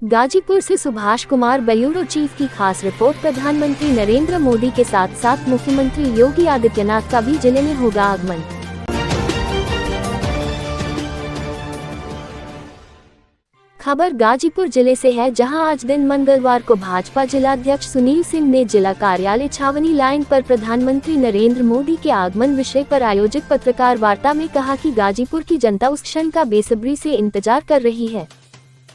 गाजीपुर से Subhash Kumar bureau chief की खास रिपोर्ट। प्रधानमंत्री नरेंद्र मोदी के साथ साथ मुख्यमंत्री योगी आदित्यनाथ का भी जिले में होगा आगमन। खबर गाजीपुर जिले से है, जहां आज दिन मंगलवार को भाजपा जिलाध्यक्ष सुनील सिंह ने जिला कार्यालय छावनी लाइन पर प्रधानमंत्री नरेंद्र मोदी के आगमन विषय पर आयोजित पत्रकार वार्ता में कहा कि गाजीपुर की जनता उस क्षण का बेसब्री से इंतजार कर रही है।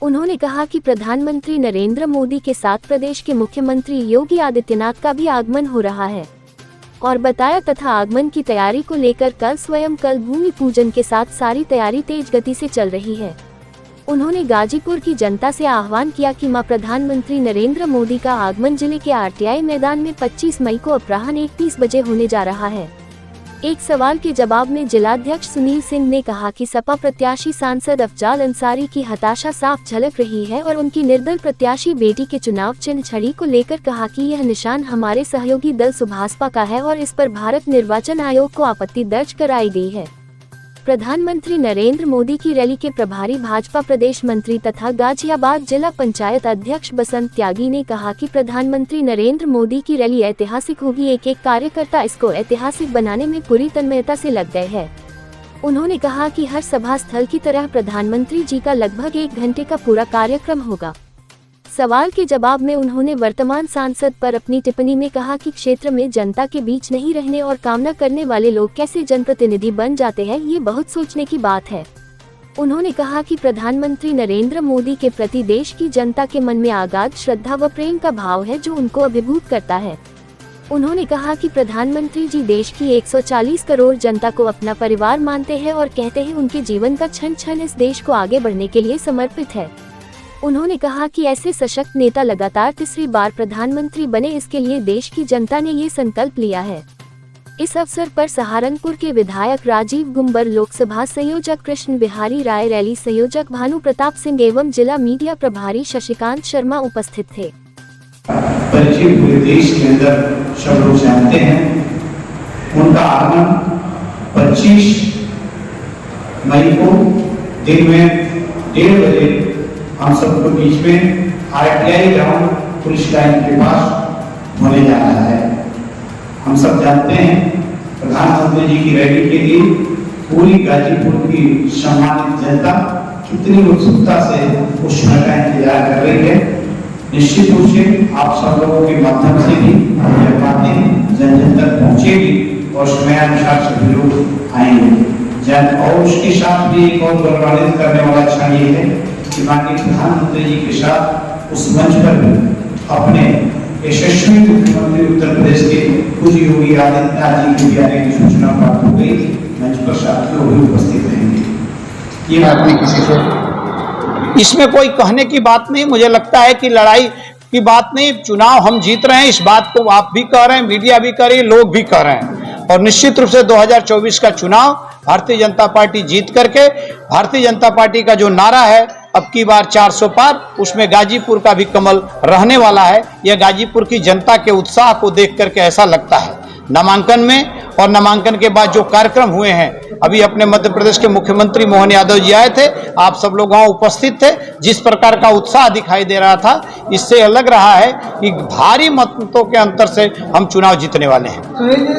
उन्होंने कहा कि प्रधानमंत्री नरेंद्र मोदी के साथ प्रदेश के मुख्यमंत्री योगी आदित्यनाथ का भी आगमन हो रहा है और बताया तथा आगमन की तैयारी को लेकर कल भूमि पूजन के साथ सारी तैयारी तेज गति से चल रही है। उन्होंने गाजीपुर की जनता से आह्वान किया कि मां प्रधानमंत्री नरेंद्र मोदी का आगमन जिले के आरटीआई मैदान में 25 मई को अपराह्न 1:30 बजे होने जा रहा है। एक सवाल के जवाब में जिलाध्यक्ष सुनील सिंह ने कहा कि सपा प्रत्याशी सांसद अफजाल अंसारी की हताशा साफ झलक रही है और उनकी निर्दल प्रत्याशी बेटी के चुनाव चिन्ह छड़ी को लेकर कहा कि यह निशान हमारे सहयोगी दल सुभाषपा का है और इस पर भारत निर्वाचन आयोग को आपत्ति दर्ज कराई गई है। प्रधानमंत्री नरेंद्र मोदी की रैली के प्रभारी भाजपा प्रदेश मंत्री तथा गाजियाबाद जिला पंचायत अध्यक्ष बसंत त्यागी ने कहा कि प्रधानमंत्री नरेंद्र मोदी की रैली ऐतिहासिक होगी। एक एक कार्यकर्ता इसको ऐतिहासिक बनाने में पूरी तन्मयता से लग गए हैं। उन्होंने कहा कि हर सभा स्थल की तरह प्रधानमंत्री जी का लगभग 1 घंटे का पूरा कार्यक्रम होगा। सवाल के जवाब में उन्होंने वर्तमान सांसद पर अपनी टिप्पणी में कहा कि क्षेत्र में जनता के बीच नहीं रहने और कामना करने वाले लोग कैसे जनप्रतिनिधि बन जाते हैं, ये बहुत सोचने की बात है। उन्होंने कहा कि प्रधानमंत्री नरेंद्र मोदी के प्रति देश की जनता के मन में अगाध श्रद्धा व प्रेम का भाव है, जो उनको अभिभूत करता है। उन्होंने कहा कि प्रधानमंत्री जी देश की 140 करोड़ जनता को अपना परिवार मानते हैं और कहते हैं उनके जीवन का क्षण क्षण इस देश को आगे बढ़ने के लिए समर्पित है। उन्होंने कहा कि ऐसे सशक्त नेता लगातार तीसरी बार प्रधानमंत्री बने, इसके लिए देश की जनता ने ये संकल्प लिया है। इस अवसर पर सहारनपुर के विधायक राजीव गुंबर, लोकसभा संयोजक कृष्ण बिहारी राय, रैली संयोजक भानु प्रताप सिंह एवं जिला मीडिया प्रभारी शशिकांत शर्मा उपस्थित थे। पूरे देश के अंदर सब लोग जानते हैं, उनका आगमन 25 मई को दिन में 1:30 बजे हम सबके बीच में आरटीआई ग्राउंड पुलिस लाइन के पास होने जा रहा है। हम सब जानते हैं प्रधानमंत्री जी की रैली के लिए पूरी गाजीपुर की सम्मानित जनता कितनी उत्सुकता से उस समय का इंतजार कर रही है। निश्चित रूप से आप सब लोगों के माध्यम से भी यह बातें जन जन तक पहुंचेगी और समयानुसार सभी लोग आएंगे। और उसके साथ भी एक और गौरवान्वित करने वाला क्षण ये है कि माननीय प्रधानमंत्री जी के साथ उस मंच पर भी अपने यशस्वी मुख्यमंत्री उत्तर प्रदेश के पूज्य योगी आदित्यनाथ जी के आने की सूचना प्राप्त हो गई। मंच पर साथियों भी उपस्थित रहेंगे। ये बात नहीं किसी से, इसमें कोई कहने की बात नहीं। मुझे लगता है कि लड़ाई की बात नहीं, चुनाव हम जीत रहे हैं, इस बात को आप भी कह रहे हैं, मीडिया भी कह रही है, लोग भी कह रहे हैं। और निश्चित रूप से 2024 का चुनाव भारतीय जनता पार्टी जीत करके, भारतीय जनता पार्टी का जो नारा है अब की बार 400 पार, उसमें गाजीपुर का भी कमल रहने वाला है। यह गाजीपुर की जनता के उत्साह को देख करके ऐसा लगता है। नामांकन में और नामांकन के बाद जो कार्यक्रम हुए हैं, अभी अपने मध्य प्रदेश के मुख्यमंत्री मोहन यादव जी आए थे, आप सब लोग वहां उपस्थित थे। जिस प्रकार का उत्साह दिखाई दे रहा था, इससे लग रहा है कि भारी मतों के अंतर से हम चुनाव जीतने वाले हैं। सुनील जी,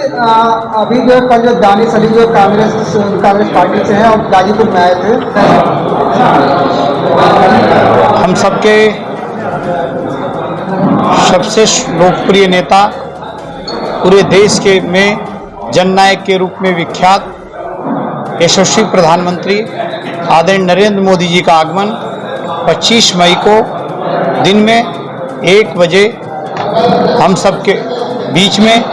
अभी जो कल जो दानिश अली जो कांग्रेस पार्टी से हैं और गाजीपुर में आए थे, हम सबके सबसे लोकप्रिय नेता, पूरे देश के में जननायक के रूप में विख्यात यशस्वी प्रधानमंत्री आदरणीय नरेंद्र मोदी जी का आगमन 25 मई को दिन में 1 बजे हम सबके बीच में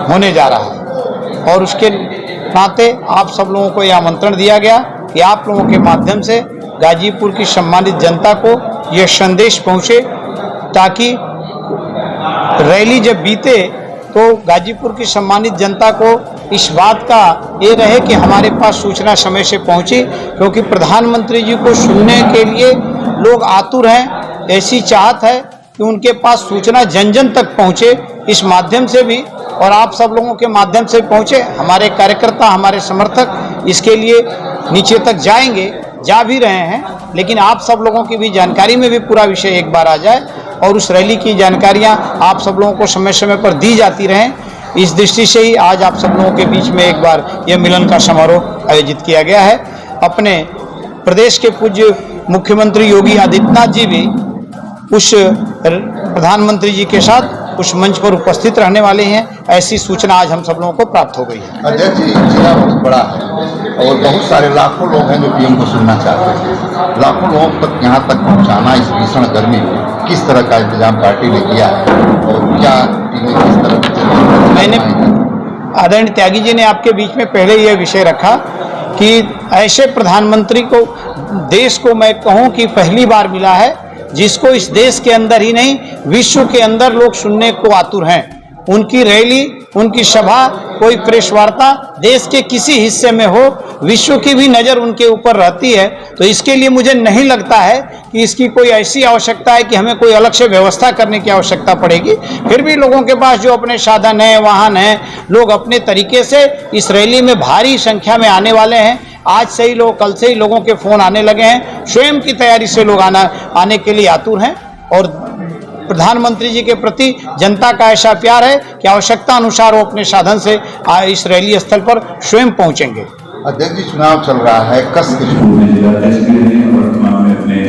होने जा रहा है। और उसके नाते आप सब लोगों को यह आमंत्रण दिया गया कि आप लोगों के माध्यम से गाजीपुर की सम्मानित जनता को यह संदेश पहुंचे, ताकि रैली जब बीते तो गाजीपुर की सम्मानित जनता को इस बात का ये रहे कि हमारे पास सूचना समय से पहुंची, क्योंकि प्रधानमंत्री जी को सुनने के लिए लोग आतुर हैं। ऐसी चाहत है कि उनके पास सूचना जन जन तक पहुंचे, इस माध्यम से भी और आप सब लोगों के माध्यम से पहुंचे। हमारे कार्यकर्ता, हमारे समर्थक इसके लिए नीचे तक जाएंगे। जा भी रहे हैं, लेकिन आप सब लोगों की भी जानकारी में भी पूरा विषय एक बार आ जाए और उस रैली की जानकारियां आप सब लोगों को समय समय पर दी जाती रहें। इस दृष्टि से ही आज आप सब लोगों के बीच में एक बार यह मिलन का समारोह आयोजित किया गया है। अपने प्रदेश के पूज्य मुख्यमंत्री योगी आदित्यनाथ जी भी उस प्रधानमंत्री जी के साथ उस मंच पर उपस्थित रहने वाले हैं, ऐसी सूचना आज हम सब लोगों को प्राप्त हो गई है। अध्यक्ष जी, जिला बहुत बड़ा है और बहुत सारे लाखों लोग हैं जो पीएम को सुनना चाहते हैं। लाखों लोगों तक यहाँ तक पहुँचाना इस भीषण गर्मी में किस तरह का इंतजाम पार्टी ने किया है और क्या टीमें किस तरह? मैंने आदरणीय त्यागी जी ने आपके बीच में पहले यह विषय रखा कि ऐसे प्रधानमंत्री को देश को मैं कहूँ कि पहली बार मिला है जिसको इस देश के अंदर ही नहीं विश्व के अंदर लोग सुनने को आतुर हैं। उनकी रैली, उनकी सभा, कोई प्रेस वार्ता देश के किसी हिस्से में हो, विश्व की भी नज़र उनके ऊपर रहती है। तो इसके लिए मुझे नहीं लगता है कि इसकी कोई ऐसी आवश्यकता है कि हमें कोई अलग से व्यवस्था करने की आवश्यकता पड़ेगी। फिर भी लोगों के पास जो अपने साधन हैं, वाहन हैं, लोग अपने तरीके से इस रैली में भारी संख्या में आने वाले हैं। आज से ही लोग, कल से ही लोगों के फ़ोन आने लगे हैं। स्वयं की तैयारी से लोग आने के लिए आतुर हैं और प्रधानमंत्री जी के प्रति जनता का ऐसा प्यार है कि आवश्यकता अनुसार वो अपने साधन से इस रैली स्थल पर स्वयं पहुंचेंगे। अध्यक्ष जी, चुनाव चल रहा है, कस के जिलाध्यक्ष भी रहे हैं, वर्तमान में अपने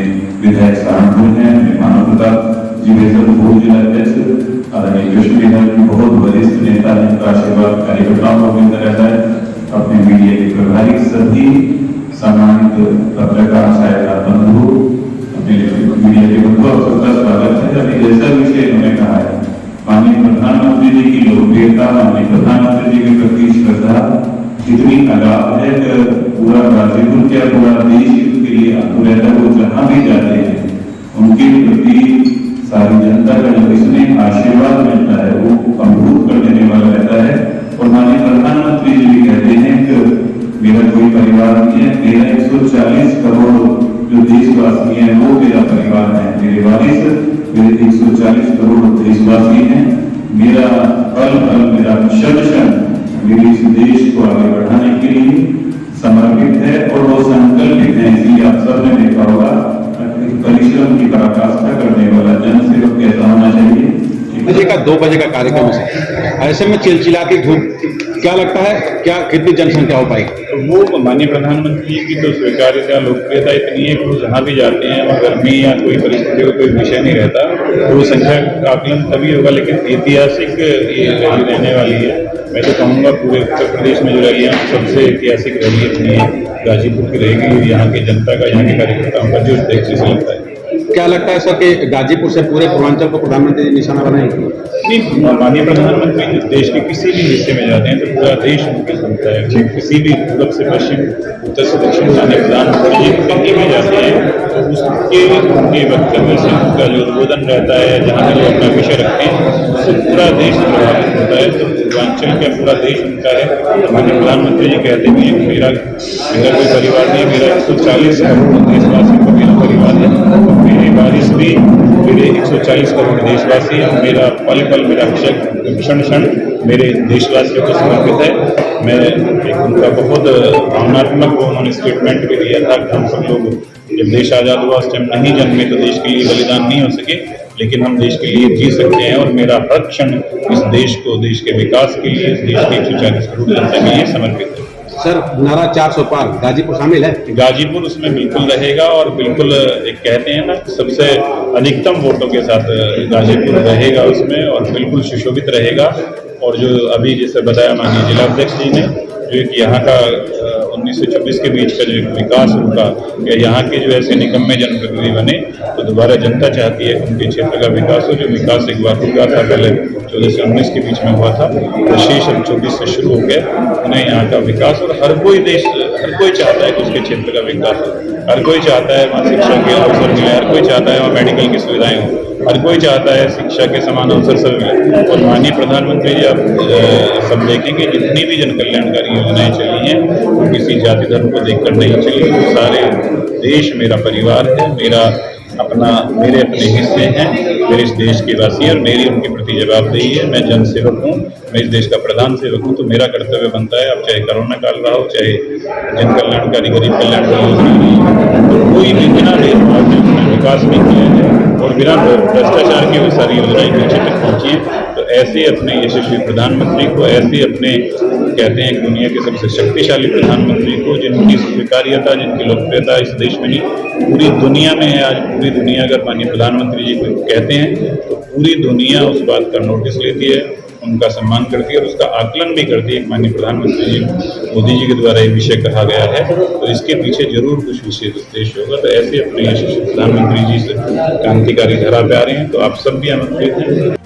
विधायक सहारनपुर हैं, मानव प्रताप जी बेहतर जिलाध्यक्ष, आदरणीय कृष्ण विधायक जी बहुत वरिष्ठ नेता हैं, उनका आशीर्वाद कार्यकर्ताओं को मिलता रहता है। अपने मीडिया के प्रभारी, सभी सम्मानित पत्रकार, साहित्यकार बंधु, अपने मीडिया के बंधु, आप सबका स्वागत है। अभी जैसा विषय उन्होंने कहा है, माननीय प्रधानमंत्री जी की लोकप्रियता, माननीय प्रधानमंत्री जी के प्रति श्रद्धा इतनी अगाध है कि पूरा गाजीपुर क्या पूरा देश इसके लिए आतुर रहता है। वो जहाँ भी जाते हैं उनके प्रति सारी जनता का जो इसमें आशीर्वाद मिलता है वो अमृत कर देने वाला रहता है। और माननीय प्रधानमंत्री जी भी कहते हैं कि मेरा कोई परिवार नहीं है, मेरा 140 करोड़ जो देशवासी हैं वो मेरा परिवार है, मेरे वारिस मेरे 140 करोड़ देशवासी हैं। मेरा पल पल, मेरा क्षण क्षण मेरे इस देश को आगे बढ़ाने के लिए समर्पित है और वो संकल्पित है। इसलिए आप सबने देखा होगा परिश्रम की पराकाष्ठा करने वाला जनसेवक कैसा होना चाहिए। 2 बजे का कार्यक्रम है, ऐसे में चिलचिलाती धूप, क्या लगता है क्या कितनी जनसंख्या हो पाएगी? वो माननीय प्रधानमंत्री जी की तो स्वीकार्यता, लोकप्रियता इतनी है कि वो जहाँ भी जाते हैं और गर्मी या कोई परिस्थिति का कोई विषय नहीं रहता, तो वो संख्या का आकलन तभी होगा। लेकिन ऐतिहासिक ये रैली रहने वाली है। मैं तो कहूँगा पूरे उत्तर प्रदेश में जो रैलियाँ सबसे ऐतिहासिक रैली अपनी गाजीपुर की रहेगी। यहाँ की जनता का, यहाँ के कार्यकर्ताओं का जो देखने से लगता है। क्या लगता है सर कि गाजीपुर से पूरे पूर्वांचल को प्रधानमंत्री निशाना बनाएंगे? नहीं, माननीय प्रधानमंत्री देश के किसी भी हिस्से में जाते हैं तो पूरा देश उनके सुनता है। किसी भी पूर्व से पश्चिम, उत्तर से दक्षिण जाने प्रधानमंत्री जी कहीं भी जाते हैं तो उसके उनके वक्तव्य से उनका जो उद्बोधन रहता है, जहाँ से वो अपना विषय रखते हैं, उससे पूरा देश प्रभावित होता है। तो पूर्वांचल का पूरा देश उनका है। माननीय प्रधानमंत्री जी कहते भी हैं मेरा कोई परिवार नहीं, मेरा 140 करोड़ देशवासियों का मेरा परिवार है। मेरे वारिस भी मेरे 140 करोड़ देशवासी हैं। मेरा पल पल, मेरा क्षण क्षण मेरे देशवासियों को समर्पित है। मैं एक उनका बहुत भावनात्मक उन्होंने स्टेटमेंट भी दिया था कि हम सब लोग जब देश आज़ाद हुआ उस टाइम नहीं जन्मे तो देश के लिए बलिदान नहीं हो सके, लेकिन हम देश के लिए जी सकते हैं और मेरा हर क्षण इस देश को, देश के विकास के लिए, इस देश के 140 करोड़ जनता के लिए समर्पित है। सर, नारा 400 पार, गाजीपुर शामिल है? गाजीपुर उसमें बिल्कुल रहेगा और बिल्कुल एक कहते हैं ना सबसे अधिकतम वोटों के साथ गाजीपुर रहेगा उसमें और बिल्कुल सुशोभित रहेगा। और जो अभी जैसे बताया माननीय जिलाध्यक्ष जी ने, जो एक यहाँ का 1926 के बीच का जो विकास उनका, या यहाँ के जो ऐसे निकम्मे जनप्रतिनिधि बने तो दोबारा जनता चाहती है उनके क्षेत्र का विकास हो। जो विकास एक बार हुआ था पहले 14 से 19 के बीच में हुआ था, तो शेष अब 24 से शुरू हो गया। उन्हें यहाँ का विकास, और हर कोई चाहता है कि उसके क्षेत्र का विकास हो। हर कोई चाहता है वहाँ शिक्षा के अवसर मिले, हर कोई चाहता है वहाँ मेडिकल की सुविधाएं हों, हर कोई चाहता है शिक्षा के समान अवसर सब मिले। और माननीय प्रधानमंत्री जी आप सब देखेंगे जितनी भी जन कल्याणकारी योजनाएं चली हैं वो किसी जाति धर्म को देखकर नहीं चली। वो सारे देश मेरा परिवार है, मेरा अपना मेरे अपने हिस्से हैं, मेरे इस देश के वासी हैं और मेरी उनके प्रति जवाबदेही है। मैं जन सेवक हूँ, मैं इस देश का प्रधान सेवक हूँ, तो मेरा कर्तव्य बनता है, अब चाहे कोरोना काल रहा हो, चाहे जन कल्याणकारी गरीब कल्याणकारी योजना रही हो, तो कोई भी बिना भेदभाव के उसमें विकास भी किया है और बिना भ्रष्टाचार की भी सारी योजनाएं नीचे तक पहुँची हैं। तो ऐसे अपने यशस्वी प्रधानमंत्री को, ऐसे अपने कहते हैं दुनिया के सबसे शक्तिशाली प्रधानमंत्री को, जिनकी स्वीकार्यता, जिनकी लोकप्रियता इस देश में नहीं पूरी दुनिया में है। आज पूरी दुनिया अगर माननीय प्रधानमंत्री जी को कहते हैं तो पूरी दुनिया उस बात का नोटिस लेती है, उनका सम्मान करती है और उसका आकलन भी करती है। माननीय प्रधानमंत्री जी मोदी जी के द्वारा ये विषय कहा गया है, तो इसके पीछे जरूर कुछ विशेष उद्देश्य होगा। तो ऐसे अपने यशस्वी प्रधानमंत्री जी से क्रांतिकारी धरा पे आ रहे हैं, तो आप सब भी आमंत्रित हैं।